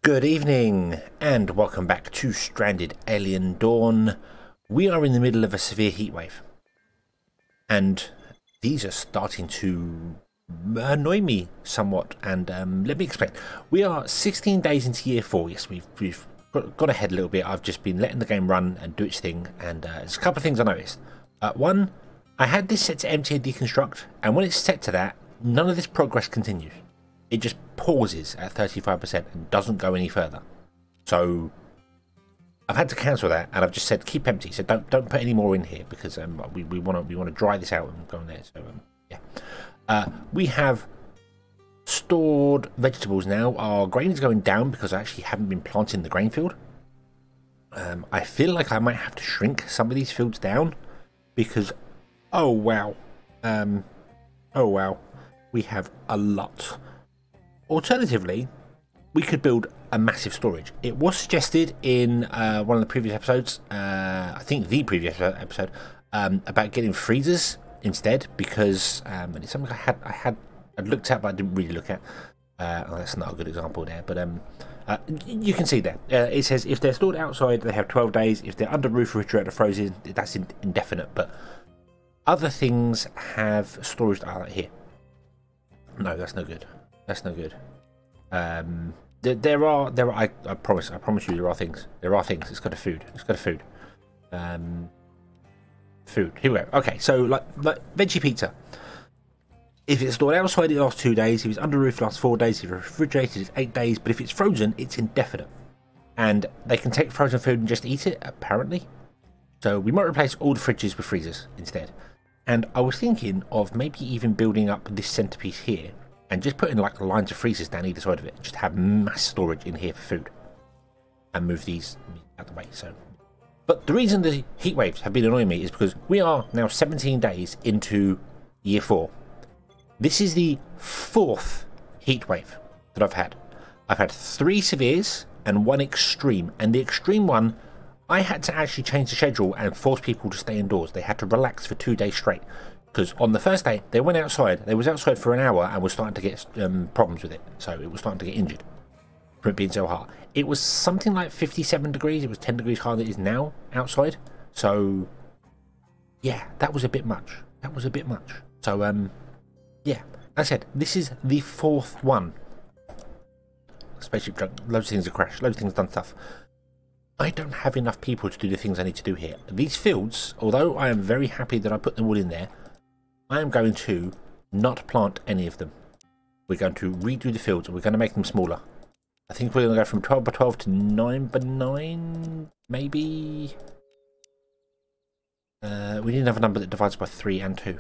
Good evening, and welcome back to Stranded Alien Dawn. We are in the middle of a severe heatwave, and these are starting to annoy me somewhat. And let me explain. We are 16 days into year 4. Yes, we've got ahead a little bit. I've just been letting the game run and do its thing, and there's a couple of things I noticed. One, I had this set to empty and deconstruct, and when it's set to that, none of this progress continues. It just pauses at 35% and doesn't go any further. So I've had to cancel that, and I've just said keep empty. So don't put any more in here because we want to dry this out and go in there. So yeah, we have stored vegetables now. Our grain is going down because I actually haven't been planting the grain field. I feel like I might have to shrink some of these fields down because oh wow, we have a lot. Alternatively, we could build a massive storage. It was suggested in one of the previous episodes, I think the previous episode, about getting freezers instead because and it's something I looked at but I didn't really look at. Oh, that's not a good example there, but you can see there. It says if they're stored outside, they have 12 days. If they're under roof or refrigerator frozen, that's indefinite. But other things have storage here. No, that's no good. That's no good. There are. I promise you, there are things. There are things. It's got a food. It's got a food. Food. Here we go. Okay, so like veggie pizza. If it's stored outside, it lasts 2 days. If it's under roof, it lasts 4 days. If it's refrigerated, it's 8 days. But if it's frozen, it's indefinite. And they can take frozen food and just eat it, apparently. So we might replace all the fridges with freezers instead. And I was thinking of maybe even building up this centerpiece here and just putting like lines of freezers down either side of it. Just have mass storage in here for food. And move these out the way. So, but the reason the heat waves have been annoying me is because we are now 17 days into year 4. This is the 4th heat wave that I've had. I've had 3 severes and 1 extreme. And the extreme one, I had to actually change the schedule and force people to stay indoors. They had to relax for 2 days straight. Because on the first day, they went outside. They was outside for an hour and was starting to get problems with it. So it was starting to get injured from it being so hot. It was something like 57 degrees. It was 10 degrees higher than it is now outside. So, yeah, that was a bit much. That was a bit much. So, yeah, as I said, this is the 4th one. Spaceship junk, loads of things have crashed. Loads of things done stuff. I don't have enough people to do the things I need to do here. These fields, although I am very happy that I put them all in there, I am going to not plant any of them. We're going to redo the fields and we're going to make them smaller. I think we're going to go from 12 by 12 to 9 by 9, maybe. We need another number that divides by 3 and 2.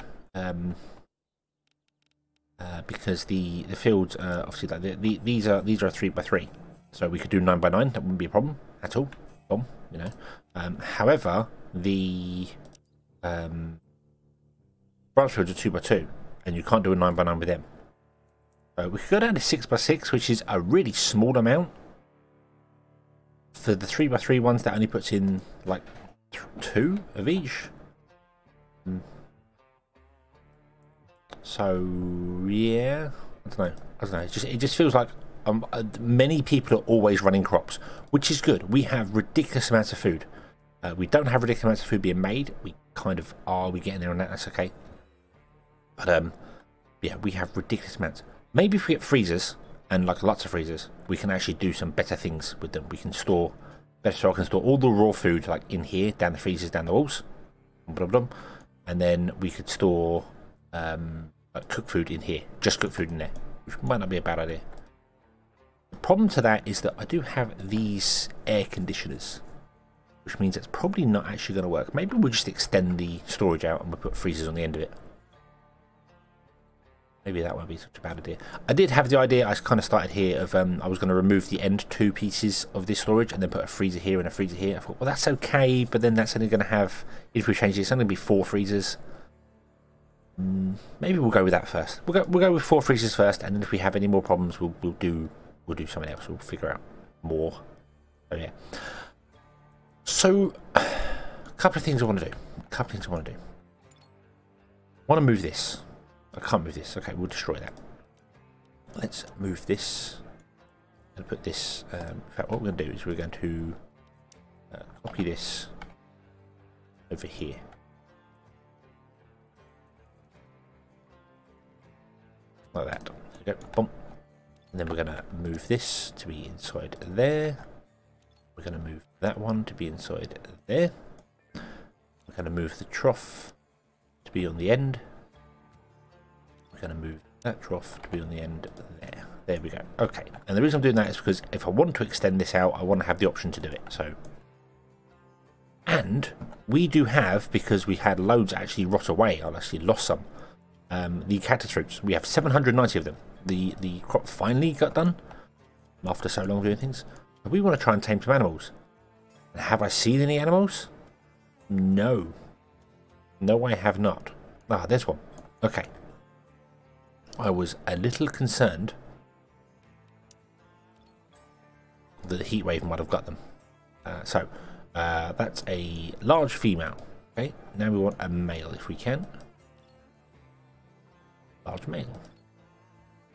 Because the fields, obviously, like these are a 3 by 3. So we could do 9 by 9. That wouldn't be a problem at all. You know. However, the branch fields are 2 by 2, and you can't do a 9 by 9 with them. We could go down to 6 by 6, which is a really small amount. For the 3 by 3 ones, that only puts in like 2 of each. So yeah, I don't know. It just feels like many people are always running crops, which is good. We have ridiculous amounts of food. We don't have ridiculous amounts of food being made. We kind of are. We getting there on that. That's okay. But yeah, we have ridiculous amounts. Maybe if we get freezers and like lots of freezers, we can actually do some better things with them. We can store better. So I can store all the raw food like in here, down the freezers, down the walls, and then we could store like cooked food in here, just cooked food in there, which might not be a bad idea. The problem to that is that I do have these air conditioners, which means it's probably not actually going to work. Maybe we'll just extend the storage out and we'll put freezers on the end of it. Maybe that won't be such a bad idea. I did have the idea, I kind of started here, of I was going to remove the end 2 pieces of this storage and then put a freezer here and a freezer here. I thought, well, that's okay, but then that's only going to have, if we change it, it's only going to be 4 freezers. Maybe we'll go with that first. We'll go with 4 freezers first, and then if we have any more problems, we'll do something else. We'll figure out more. Oh yeah. So, a couple of things I want to do. I want to move this. I can't move this. Okay, we'll destroy that. Let's move this and put this. In fact, what we're going to do is we're going to copy this over here. Like that. There we go. Boom. And then we're going to move this to be inside there. We're going to move that one to be inside there. We're going to move the trough to be on the end. We're going to move that trough to be on the end there. There we go. Okay. And the reason I'm doing that is because if I want to extend this out, I want to have the option to do it. So, and we do have, because we had loads actually rot away, I actually lost some, the cactus roots. We have 790 of them. The crop finally got done after so long doing things. But we want to try and tame some animals. And have I seen any animals? No. No, I have not. Ah, there's one. Okay. I was a little concerned that the heat wave might have got them. So that's a large female. Okay, now we want a male if we can. Large male.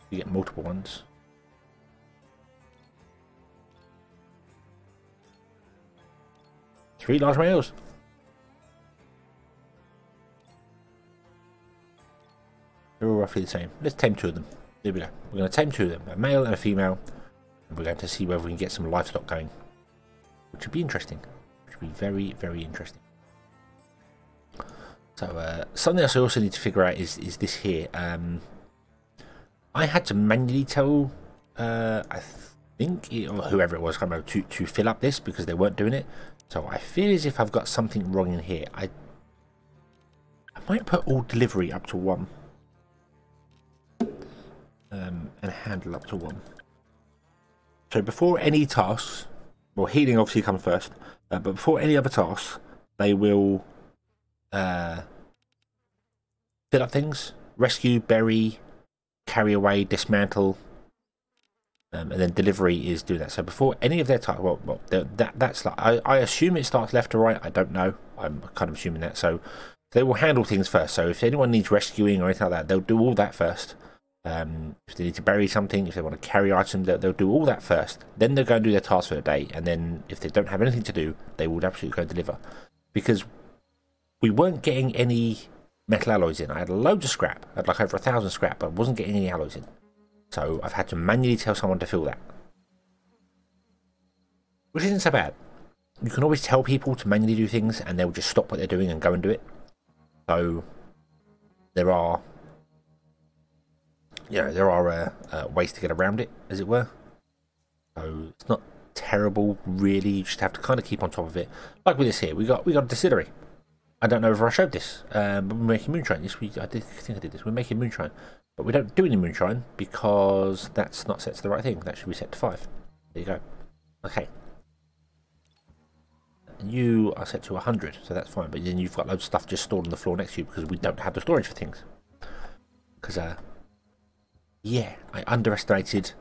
We get multiple ones. Three large males. They're all roughly the same. Let's tame two of them. There we go. We're going to tame two of them, a male and a female. And we're going to see whether we can get some livestock going. Which would be interesting. Which would be very, very interesting. So, something else I also need to figure out is this here. I had to manually tell, I think, or whoever it was, I can't remember, to fill up this because they weren't doing it. So I feel as if I've got something wrong in here. I might put all delivery up to 1. And handle up to 1. So before any tasks, well, healing obviously comes first, but before any other tasks, they will fill up things, rescue, bury, carry away, dismantle, and then delivery is doing that. So before any of their tasks, well that's like, I assume it starts left to right. I don't know. I'm kind of assuming that. So they will handle things first. So if anyone needs rescuing or anything like that, they'll do all that first. If they need to bury something, if they want to carry items, they'll do all that first. Then they'll go and do their task for the day. And then if they don't have anything to do, they would absolutely go and deliver. Because we weren't getting any metal alloys in. I had loads of scrap. I had like over 1,000 scrap, but I wasn't getting any alloys in. So I've had to manually tell someone to fill that. Which isn't so bad. You can always tell people to manually do things and they'll just stop what they're doing and go and do it. So there are, you know, there are ways to get around it, as it were. So it's not terrible, really. You just have to kind of keep on top of it. Like with this here, we got a distillery. I don't know if I showed this, but we're making moonshine. Yes, I think I did this. We're making moonshine, but we don't do any moonshine because that's not set to the right thing. That should be set to 5. There you go. Okay. And you are set to 100, so that's fine. But then you've got loads of stuff just stored on the floor next to you because we don't have the storage for things. Because, yeah, I underestimated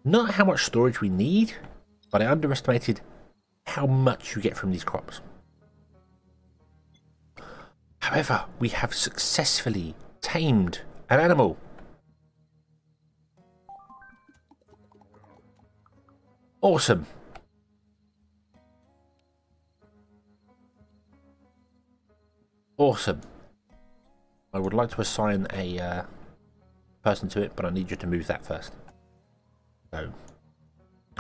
not how much storage we need, but I underestimated how much you get from these crops. However, we have successfully tamed an animal. Awesome. Awesome. I would like to assign a person to it, but I need you to move that first. So,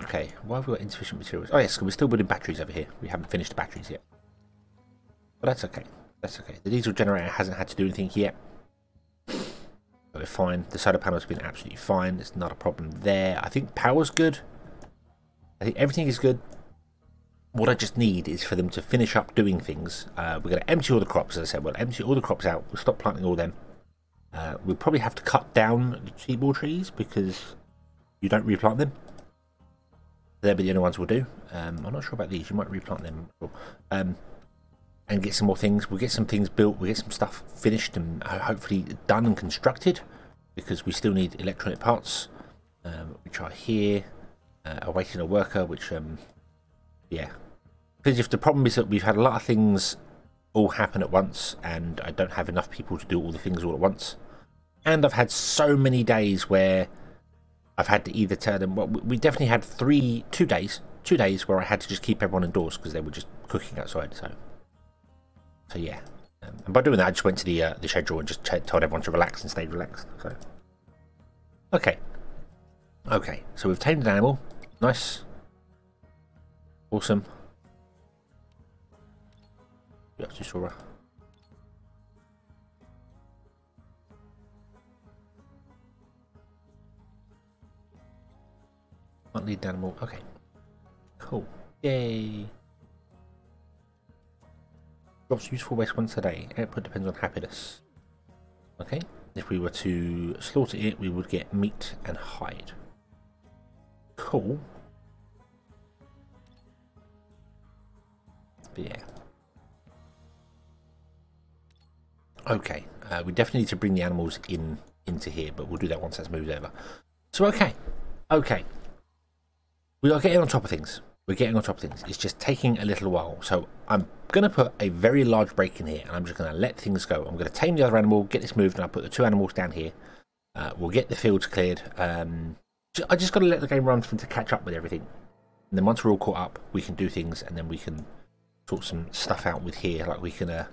okay. Why have we got insufficient materials? Oh yes, we're still building batteries over here. We haven't finished the batteries yet. But that's okay. That's okay. The diesel generator hasn't had to do anything yet. So we're fine. The solar panel's been absolutely fine. There's not a problem there. I think power's good. I think everything is good. What I just need is for them to finish up doing things. We're going to empty all the crops, as I said. We'll empty all the crops out. We'll stop planting all them. We'll probably have to cut down the seedball trees because you don't replant them. They'll be the only ones we'll do. I'm not sure about these. You might replant them. And get some more things. We'll get some things built. We'll get some stuff finished and hopefully done and constructed because we still need electronic parts, which are here, awaiting a worker, which, yeah. Because if the problem is that we've had a lot of things all happen at once and I don't have enough people to do all the things all at once. And I've had so many days where I've had to either tell them. Well, we definitely had 2 days where I had to just keep everyone indoors because they were just cooking outside. So yeah. And by doing that, I just went to the schedule and just told everyone to relax and stay relaxed. So okay. So we've tamed an animal. Nice. Awesome. You up to, Sora? Can't lead the animal. Okay. Cool. Yay. Drops useful waste once a day. Output depends on happiness. Okay. If we were to slaughter it, we would get meat and hide. Cool. But yeah. Okay. We definitely need to bring the animals into here, but we'll do that once that's moved over. So okay. We are getting on top of things. It's just taking a little while. So I'm going to put a very large break in here, and I'm just going to let things go. I'm going to tame the other animal, get this moved, and I'll put the 2 animals down here. We'll get the fields cleared. I just got to let the game run for them to catch up with everything. And then once we're all caught up, we can do things, and then we can sort some stuff out with here. Like we can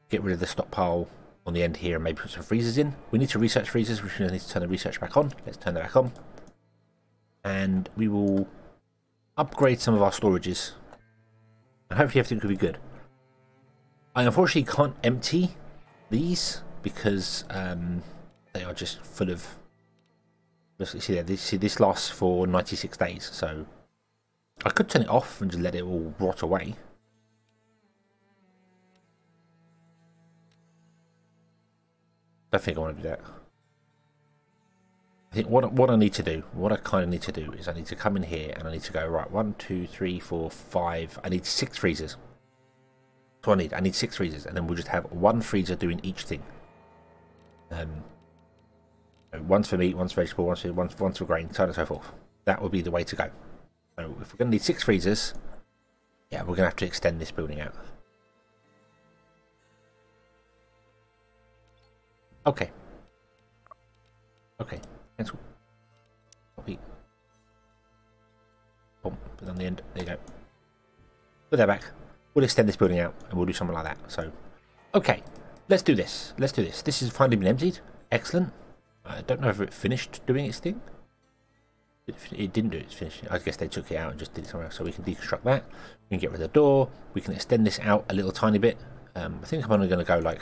get rid of the stockpile on the end here and maybe put some freezers in. We need to research freezers, which we need to turn the research back on. Let's turn that back on. And we will upgrade some of our storages. And hopefully everything will be good. I unfortunately can't empty these because they are just full of... See there, this lasts for 96 days, so I could turn it off and just let it all rot away. I don't think I want to do that. I think what I need to do, what I kind of need to do is I need to come in here and I need to go, right, 1, 2, 3, 4, 5. I need 6 freezers. So I need 6 freezers, and then we'll just have 1 freezer doing each thing. One's for meat, one's for vegetable, one's for grain, so on and so forth. That would be the way to go. So if we're going to need 6 freezers, yeah, we're going to have to extend this building out. Okay. Cancel. Copy. Boom. Put it on the end. There you go. Put that back. We'll extend this building out and we'll do something like that. So, okay. Let's do this. This has finally been emptied. Excellent. I don't know if it finished doing its thing. It didn't do its finishing. I guess they took it out and just did it somewhere else. So we can deconstruct that. We can get rid of the door. We can extend this out a little tiny bit. I think I'm only going to go like...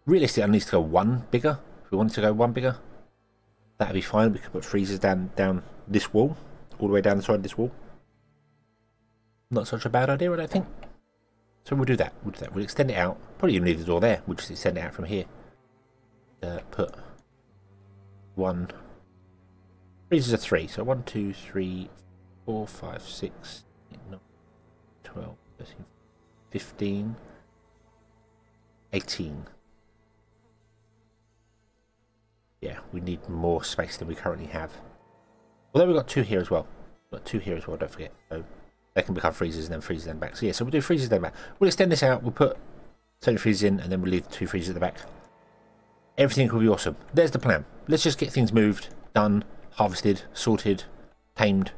Realistically, I need to go 1 bigger. If we wanted to go 1 bigger, that'd be fine. We could put freezers down this wall, all the way down the side of this wall. Not such a bad idea, I don't think. So we'll do that. We'll extend it out. Probably even leave the door there. We'll just extend it out from here. Put 1. Freezers are 3. So 1, 2, 3, 4, 5, 6, 8, 9, 12, 13, 15, 18. Yeah, we need more space than we currently have. Although we've got 2 here as well. Don't forget. So they can become freezers and then freezers then back. So yeah, so we'll do freezers then back. We'll extend this out, we'll put 7 freezers in, and then we'll leave 2 freezers at the back. Everything will be awesome. There's the plan. Let's just get things moved, done, harvested, sorted, tamed,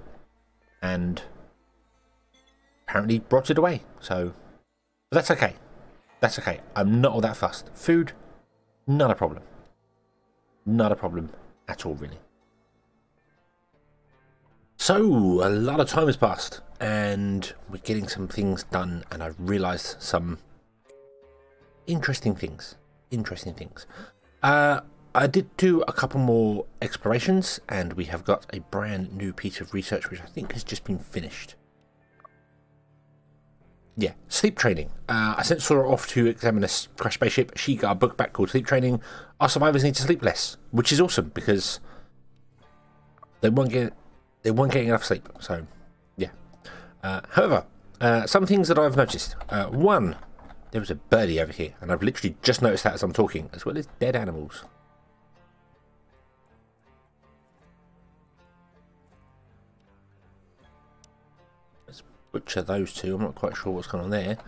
and apparently rotted away. So but that's okay. That's okay. I'm not all that fussed. Food, not a problem. Not a problem at all, really. So, a lot of time has passed, and we're getting some things done, and I've realised some interesting things. I did do a couple more explorations, and we have got a brand new piece of research, which I think has just been finished. Yeah, sleep training. I sent Sora off to examine a crash spaceship. She got a book back called Sleep Training. Our survivors need to sleep less, which is awesome because they weren't getting enough sleep. So, yeah. However, some things that I've noticed. One, there was a birdie over here, and I've literally just noticed that as I'm talking, as well as dead animals. Butcher those 2. I'm not quite sure what's going on there.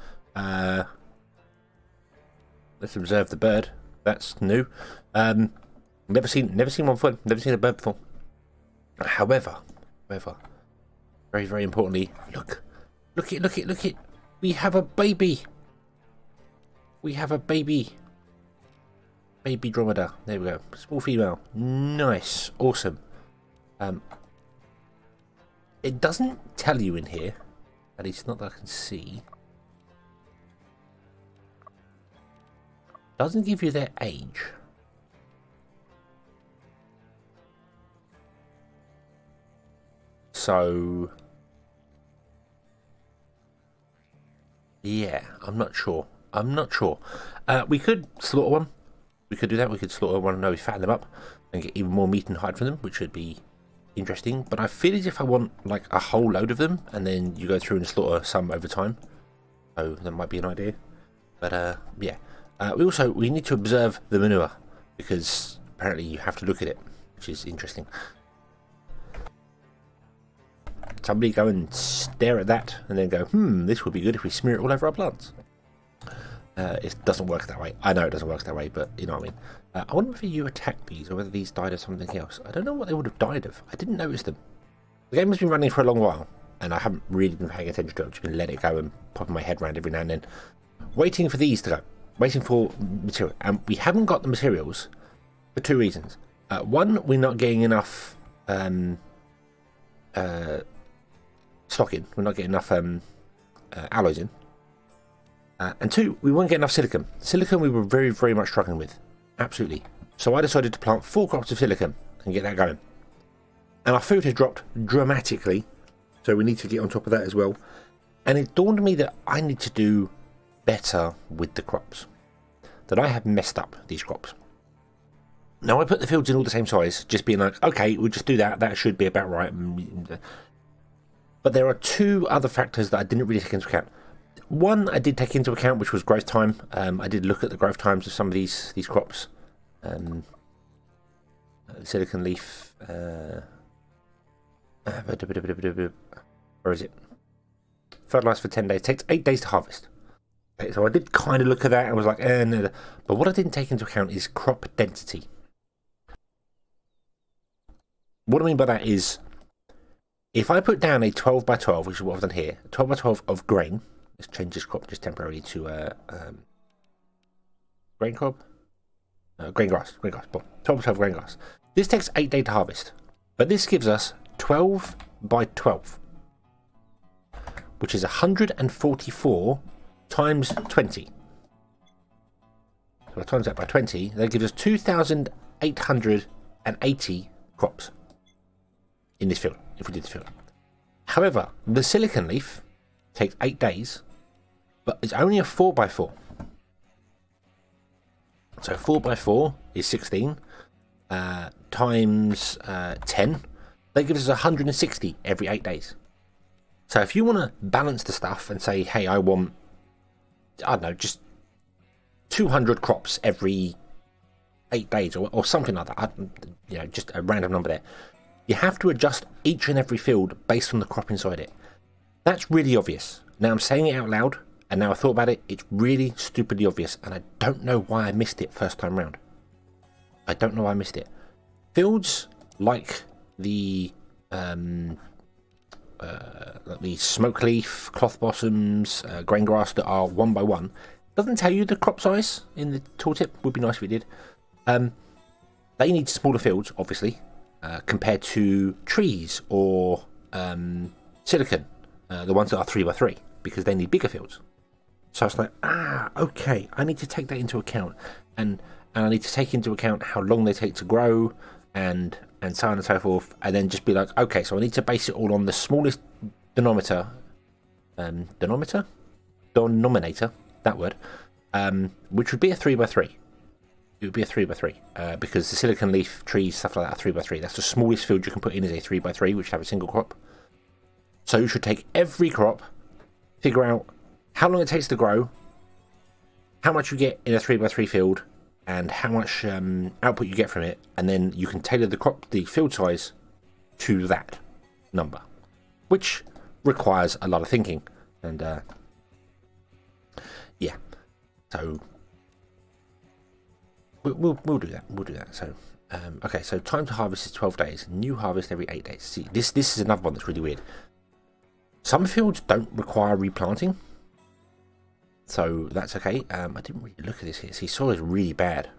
Let's observe the bird. That's new. Never seen one before. Never seen a bird before. However, very, very importantly, look it. We have a baby. Baby dromedar. There we go. Small female. Nice. Awesome. It doesn't tell you in here, at least not that I can see. Doesn't give you their age. So yeah, I'm not sure. We could slaughter one. We could do that. We could slaughter one and maybe fatten them up and get even more meat and hide from them, which would be interesting. But I feel as if I want like a whole load of them, and then you go through and slaughter some over time. So that might be an idea. But yeah, we need to observe the manure, because apparently you have to look at it, which is interesting. Somebody go and stare at that and then go, this would be good if we smear it all over our plants. It doesn't work that way. I know it doesn't work that way, but you know what I mean. I wonder whether you attacked these or whether these died of something else. I don't know what they would have died of. I didn't notice them. The game has been running for a long while, and I haven't really been paying attention to it. I've just been letting it go and popping my head around every now and then, waiting for these to go, waiting for material. And we haven't got the materials for two reasons. One, we're not getting enough stocking. We're not getting enough alloys in. And two, we won't get enough silicon. Silicon we were very, very much struggling with. Absolutely. So I decided to plant 4 crops of silicon and get that going. And our food has dropped dramatically. So we need to get on top of that as well. And it dawned on me that I need to do better with the crops. That I have messed up these crops. Now I put the fields in all the same size, just being like, okay, we'll just do that. That should be about right. But there are 2 other factors that I didn't really take into account. One I did take into account, which was growth time. I did look at the growth times of some of these crops. Silicon leaf. Where is it? Fertilise for 10 days. It takes 8 days to harvest. Okay, so I did kind of look at that and was like, no. But what I didn't take into account is crop density. What I mean by that is, if I put down a 12 by 12, which is what I've done here, 12 by 12 of grain. Let's change this crop just temporarily to grain crop. Grain grass. 12 by 12 grain grass. This takes 8 days to harvest. But this gives us 12 by 12. Which is 144 times 20. So I times that by 20. That gives us 2,880 crops in this field, if we did the field. However, the silicon leaf takes 8 days, but it's only a 4 by 4. So 4 by 4 is 16 times 10. That gives us 160 every 8 days. So if you want to balance the stuff and say, hey, I want, I don't know, just 200 crops every 8 days or something like that, you know, just a random number there. You have to adjust each and every field based on the crop inside it. That's really obvious. Now I'm saying it out loud, and now I thought about it, it's really stupidly obvious, and I don't know why I missed it first time round. I don't know why I missed it. Fields like the smoke leaf, cloth blossoms, grain grass that are 1 by 1, doesn't tell you the crop size in the tooltip. Would be nice if it did. They need smaller fields, obviously, compared to trees or silicon. The ones that are 3 by 3, because they need bigger fields. So it's like, okay, I need to take that into account, and I need to take into account how long they take to grow, and so on and so forth, and then just be like, okay, so I need to base it all on the smallest denominator, that word, which would be a 3 by 3. It would be a 3 by 3, because the silicon leaf trees, stuff like that, are 3 by 3. That's the smallest field you can put in, is a 3 by 3, which have a single crop. So you should take every crop, figure out how long it takes to grow, how much you get in a 3 by 3 field, and how much output you get from it, and then you can tailor the field size to that number, which requires a lot of thinking. And yeah, so we'll do that. So Okay, so time to harvest is 12 days. New harvest every 8 days. See, this is another one that's really weird. Some fields don't require replanting, so that's okay. I didn't really look at this here. See, soil is really bad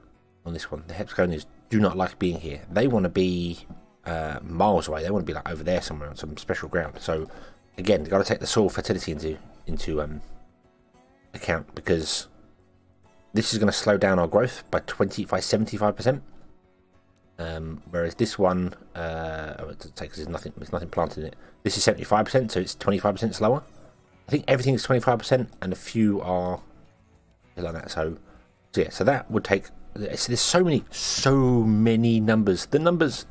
on this one. The hexagonians do not like being here. They want to be miles away. They want to be like over there somewhere on some special ground. So again, you've got to take the soil fertility into account, because this is going to slow down our growth by 75%. Whereas this one, it doesn't take, because there's nothing planted in it. This is 75%, so it's 25% slower. I think everything is 25%, and a few are like that. So yeah, so that would take. There's so many numbers. The numbers.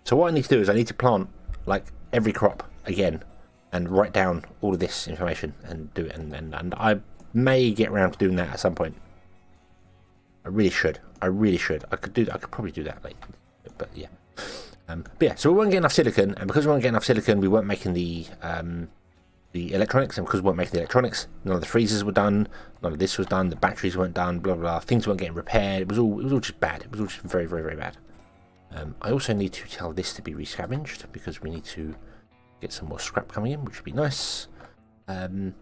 So what I need to do is I need to plant like every crop again, and write down all of this information and do it. And I may get around to doing that at some point. I really should. I could probably do that later. But yeah. But yeah, so we weren't getting enough silicon, and because we weren't getting enough silicon, we weren't making the electronics, and because we weren't making the electronics, none of the freezers were done, none of this was done, the batteries weren't done, blah blah. Things weren't getting repaired. It was all just bad. It was all just very bad. I also need to tell this to be rescavenged, because we need to get some more scrap coming in, which would be nice. But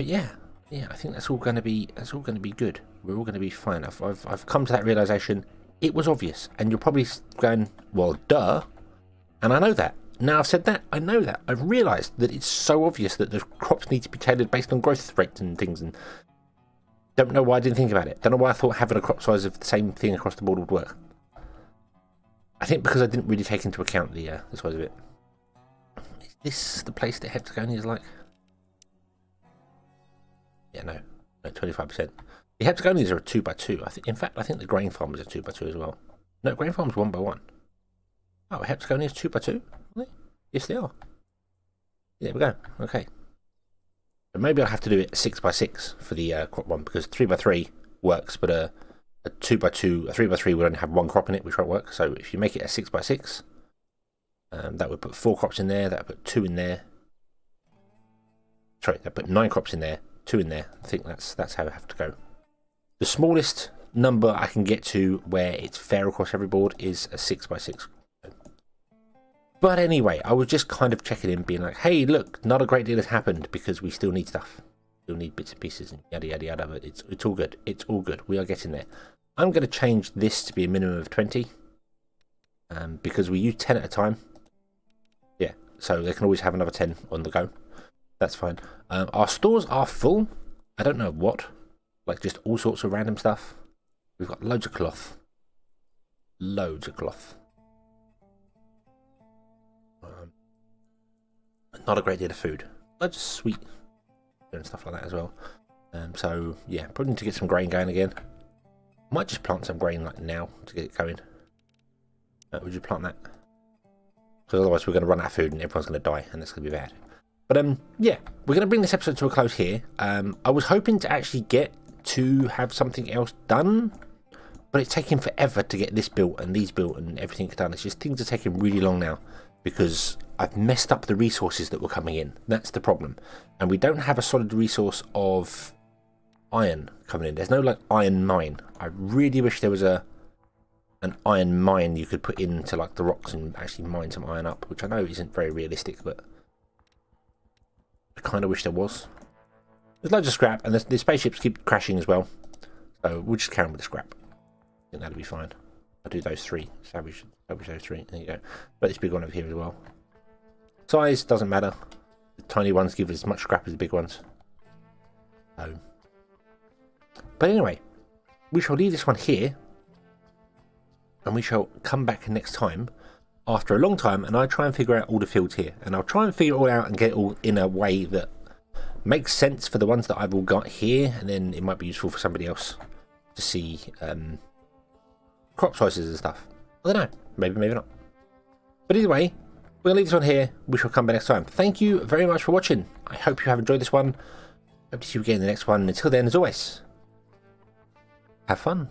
yeah, I think that's all going to be good. We're all going to be fine. I've come to that realization. It was obvious, and you're probably going, well, duh. And I know that. Now I've said that, I know that. I've realised that it's so obvious that the crops need to be tailored based on growth rates and things, and don't know why I didn't think about it. Don't know why I thought having a crop size of the same thing across the board would work. I think because I didn't really take into account the size of it. Is this the place that hexagonia is like? Yeah, no, 25%. The hexagonias are a 2x2. In fact, I think the grain farm is a 2x2 as well. No, grain farm is 1x1. Oh, hexagonia is 2x2. Yes, they are. There we go. Okay. But maybe I'll have to do it 6x6 for the crop one, because 3x3 works, but a 2x2, a 3x3 would only have one crop in it, which won't work. So if you make it a 6x6, that would put 4 crops in there. That would put 2 in there. Sorry, that put 9 crops in there, 2 in there. I think that's how I have to go. The smallest number I can get to where it's fair across every board is a 6x6. But anyway, I was just kind of checking in, being like, hey, look, not a great deal has happened, because we still need stuff. Still need bits and pieces and yada yada yada, but it's all good. It's all good. We are getting there. I'm going to change this to be a minimum of 20, because we use 10 at a time. Yeah, so they can always have another 10 on the go. That's fine. Our stores are full. I don't know what. Like just all sorts of random stuff. We've got loads of cloth. Loads of cloth. Not a great deal of food. Loads of sweet and stuff like that as well. So yeah, probably need to get some grain going again. Might just plant some grain like now to get it going. Would you plant that? Because otherwise we're going to run out of food and everyone's going to die, and that's going to be bad. But yeah, we're going to bring this episode to a close here. I was hoping to actually get to have something else done, but it's taking forever to get this built and these built and everything done. It's just things are taking really long now, because I've messed up the resources that were coming in. That's the problem. And we don't have a solid resource of iron coming in. There's no like iron mine. I really wish there was an iron mine you could put into like the rocks and actually mine some iron up, which I know isn't very realistic, but I kind of wish there was. There's loads of scrap, and the spaceships keep crashing as well, so we'll just carry on with the scrap. I think that'll be fine. I'll do those 3. Salvage those 3. There you go. But this big one over here as well. Size doesn't matter. The tiny ones give as much scrap as the big ones. So, but anyway, we shall leave this one here, and we shall come back next time after a long time, and I'll try and figure out all the fields here, and I'll try and figure it all out and get it all in a way that makes sense for the ones that I've all got here, and then it might be useful for somebody else to see crop sizes and stuff. I don't know, maybe not. But either way, we're going to leave this one here. We shall come back next time. Thank you very much for watching. I hope you have enjoyed this one. Hope to see you again in the next one. Until then, as always, have fun.